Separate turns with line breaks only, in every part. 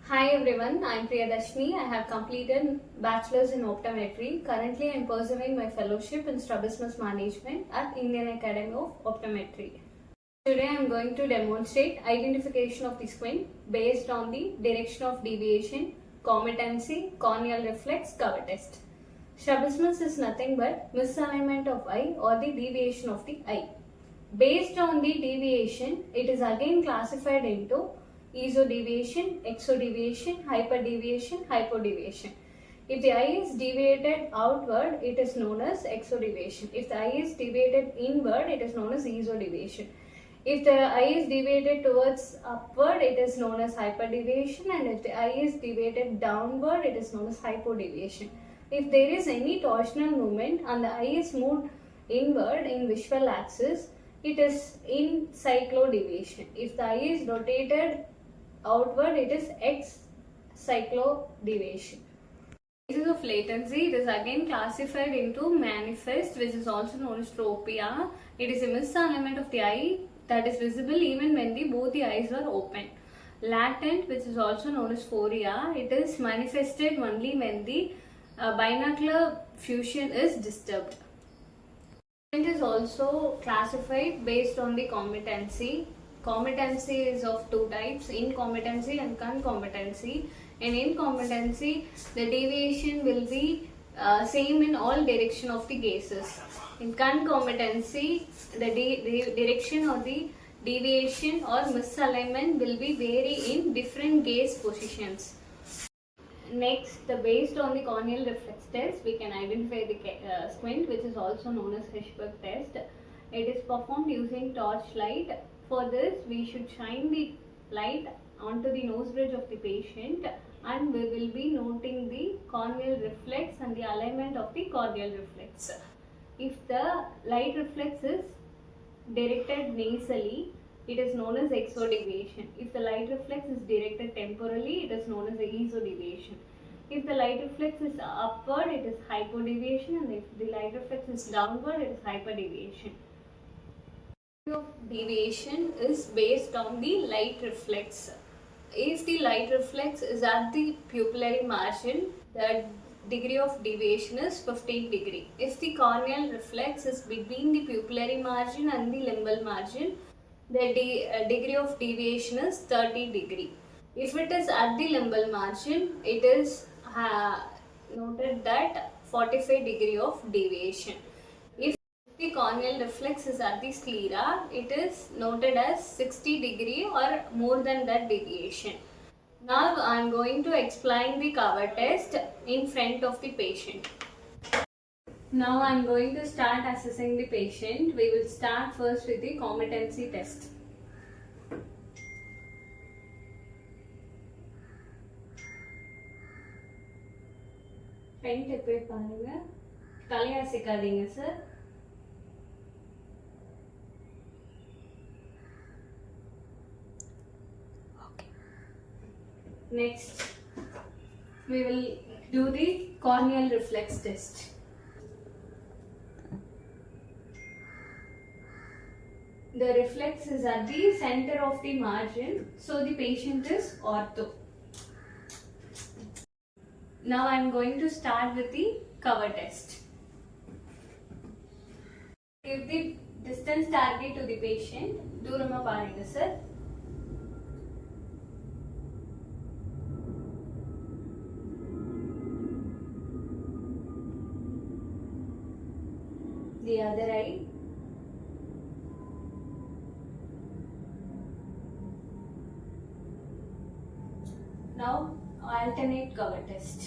Hi everyone, I am Priyadharsini. I have completed Bachelor's in Optometry. Currently, I am pursuing my fellowship in Strabismus Management at Indian Academy of Optometry. Today, I am going to demonstrate identification of the squint based on the direction of deviation, competency, corneal reflex, cover test. Strabismus is nothing but misalignment of eye or the deviation of the eye. Based on the deviation, it is again classified into esodiviation, exodiviation, hyperdeviation, hypodeviation. If the eye is deviated outward, it is known as exodiviation. If the eye is deviated inward, it is known as esodiviation. If the eye is deviated towards upward, it is known as hyperdeviation, and if the eye is deviated downward, it is known as hypodeviation. If there is any torsional movement and the eye is moved inward in visual axis, it is in cyclodeviation. If the eye is rotated outward, it is ex-cyclodeviation. Cases of latency, it is again classified into manifest, which is also known as tropia. It is a misalignment of the eye that is visible even when both the eyes are open. Latent, which is also known as phoria, it is manifested only when the binocular fusion is disturbed. It is also classified based on the competency. Competency is of two types, incompetency and concompetency. In incompetency, the deviation will be same in all direction of the gases. In concompetency, the direction or the deviation or misalignment will be vary in different gaze positions. Next, based on the corneal reflex test, we can identify the squint, which is also known as Hirschberg test. It is performed using torchlight. For this, we should shine the light onto the nose bridge of the patient, and we will be noting the corneal reflex and the alignment of the corneal reflex. If the light reflex is directed nasally, it is known as exodeviation. If the light reflex is directed temporally, it is known as the esodiviation. If the light reflex is upward, it is hypodeviation, and if the light reflex is downward, it is hyperdeviation. Of deviation is based on the light reflex. If the light reflex is at the pupillary margin, the degree of deviation is 15 degree. If the corneal reflex is between the pupillary margin and the limbal margin, the degree of deviation is 30 degree. If it is at the limbal margin, it is noted that 45 degree of deviation. If the corneal reflex is at the sclera, it is noted as 60 degree or more than that deviation. Now I am going to explain the cover test in front of the patient. Now I am going to start assessing the patient. We will start first with the competency test. Front எப்பே பாருங்க, தலையாசிக்காதீங்க sir. Okay. Next, we will do the corneal reflex test. The reflex is at the center of the margin, so the patient is ortho. Now I am going to start with the cover test. Give the distance target to the patient. Durama paarenga sir. The other eye. Now alternate cover test.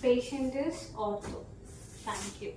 Patient is ortho. Thank you.